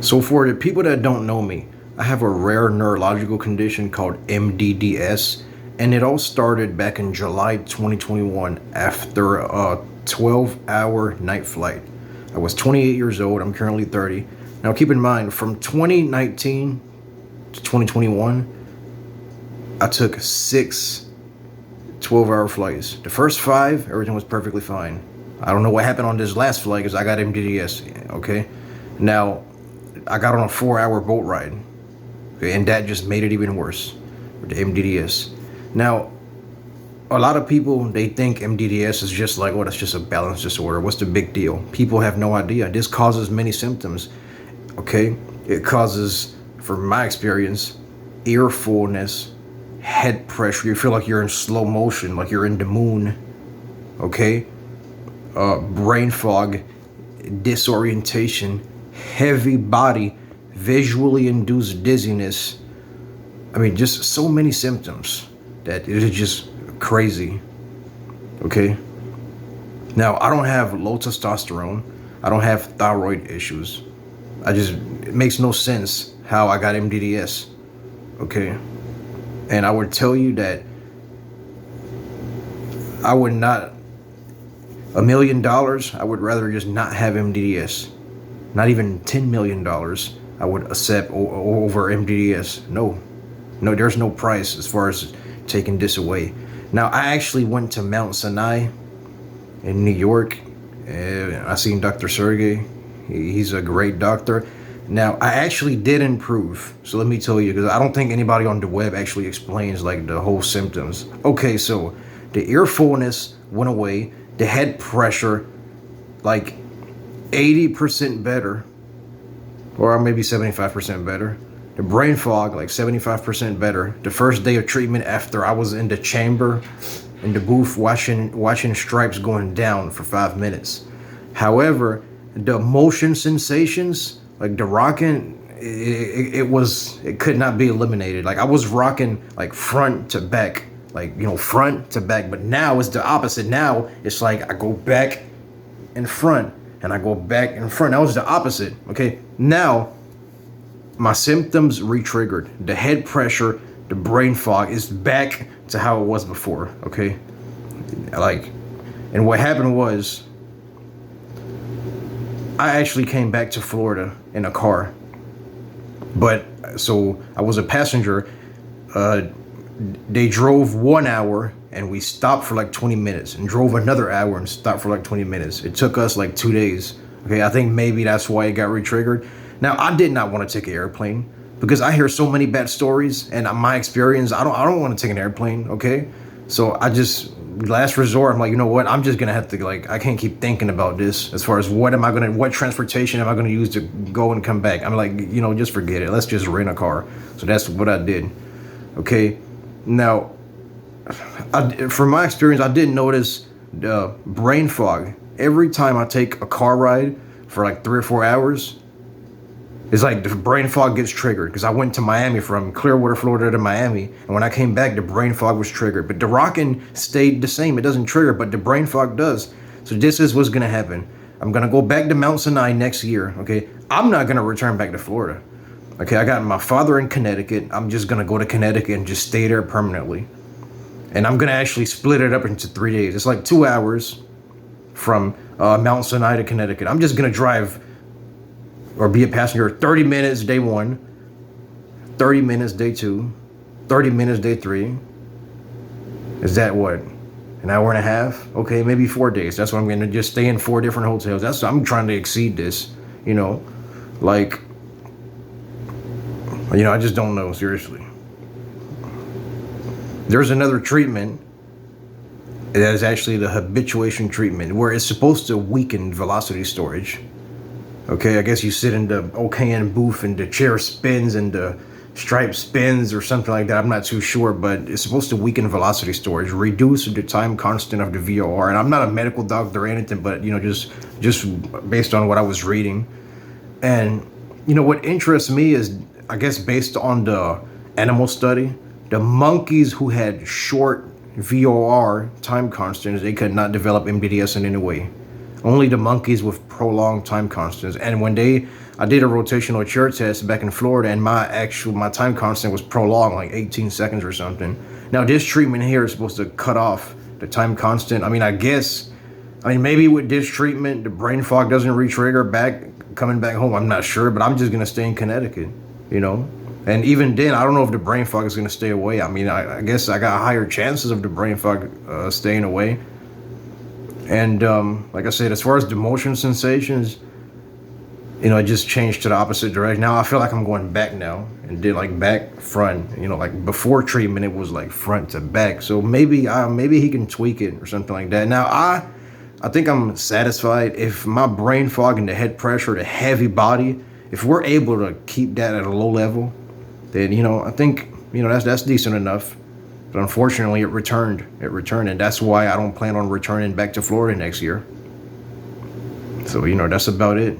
So for the people that don't know me, I have a rare neurological condition called MDDS, and it all started back in July 2021 after a 12-hour night flight. I was 28 years old. I'm currently 30. Now keep in mind, from 2019 to 2021, I took 6 12-hour flights. The first 5, everything was perfectly fine. I don't know what happened on this last flight because I got MDDS, okay? Now, I got on a 4-hour boat ride, okay, and that just made it even worse with the MDDS. Now, a lot of people, they think MDDS is just like, oh, that's just a balance disorder. What's the big deal? People have no idea. This causes many symptoms, okay? It causes, from my experience, ear fullness, head pressure. You feel like you're in slow motion, like you're in the moon, okay? Brain fog, disorientation, heavy body, visually induced dizziness. I mean, just so many symptoms that it is just crazy. Okay. Now, I don't have low testosterone. I don't have thyroid issues. It makes no sense how I got MDDS. Okay. And I would tell you that I would not, $1 million, I would rather just not have MDDS. Not even $10 million I would accept over MDDS. No, there's no price as far as taking this away. Now, I actually went to Mount Sinai in New York. I seen Dr. Sergey. He's a great doctor. Now, I actually did improve. So let me tell you, because I don't think anybody on the web actually explains like the whole symptoms. Okay, so the ear fullness went away. The head pressure, like 80% better, or maybe 75% better. The brain fog, like 75% better. The first day of treatment after I was in the chamber, in the booth, watching stripes going down for 5 minutes. However, the motion sensations, like the rocking, it could not be eliminated. Like I was rocking like front to back, like, front to back. But now it's the opposite. Now it's like I go back in front and I go back in front. That was the opposite. Okay. Now my symptoms re-triggered. The head pressure, the brain fog is back to how it was before. Okay. And what happened was I actually came back to Florida in a car. But so I was a passenger. They drove 1 hour and we stopped for like 20 minutes and drove another hour and stopped for like 20 minutes. It took us like 2 days. Okay, I think maybe that's why it got re-triggered. Now, I did not want to take an airplane because I hear so many bad stories, and my experience, I don't want to take an airplane, okay? So I just, last resort, I'm like, you know what? I'm just gonna have to, like, I can't keep thinking about this as far as what transportation am I gonna use to go and come back? I'm like, just forget it. Let's just rent a car. So that's what I did. Okay. Now, from my experience, I did notice the brain fog. Every time I take a car ride for like 3 or 4 hours, it's like the brain fog gets triggered because I went to Miami from Clearwater, Florida to Miami. And when I came back, the brain fog was triggered. But the rocking stayed the same. It doesn't trigger, but the brain fog does. So this is what's going to happen. I'm going to go back to Mount Sinai next year, okay? I'm not going to return back to Florida. Okay, I got my father in Connecticut. I'm just going to go to Connecticut and just stay there permanently. And I'm going to actually split it up into 3 days. It's like 2 hours from Mount Sinai to Connecticut. I'm just going to drive or be a passenger 30 minutes day 1, 30 minutes day 2, 30 minutes day 3. Is that what? An hour and a half? Okay, maybe 4 days. That's what I'm going to just stay in 4 different hotels. I'm trying to exceed this, like, I just don't know, seriously. There's another treatment that is actually the habituation treatment where it's supposed to weaken velocity storage. Okay, I guess you sit in the OKN booth and the chair spins and the stripe spins or something like that. I'm not too sure, but it's supposed to weaken velocity storage, reduce the time constant of the VOR. And I'm not a medical doctor or anything, but just based on what I was reading. And what interests me is, I guess based on the animal study, the monkeys who had short VOR time constants, they could not develop MDDS in any way. Only the monkeys with prolonged time constants. And I did a rotational chair test back in Florida, and my time constant was prolonged, like 18 seconds or something. Now this treatment here is supposed to cut off the time constant. I mean, maybe with this treatment, the brain fog doesn't re-trigger coming back home. I'm not sure, but I'm just gonna stay in Connecticut, you know. And even then, I don't know if the brain fog is gonna stay away. I mean, I guess I got higher chances of the brain fog staying away. And like I said, as far as the motion sensations, you know, it just changed to the opposite direction. Now I feel like I'm going back now, and did like back front. You know, like before treatment, it was like front to back. So maybe he can tweak it or something like that. Now I think I'm satisfied if my brain fog and the head pressure, the heavy body, if we're able to keep that at a low level, then, you know, I think, you know, that's decent enough. But unfortunately, it returned, and that's why I don't plan on returning back to Florida next year. So, you know, that's about it.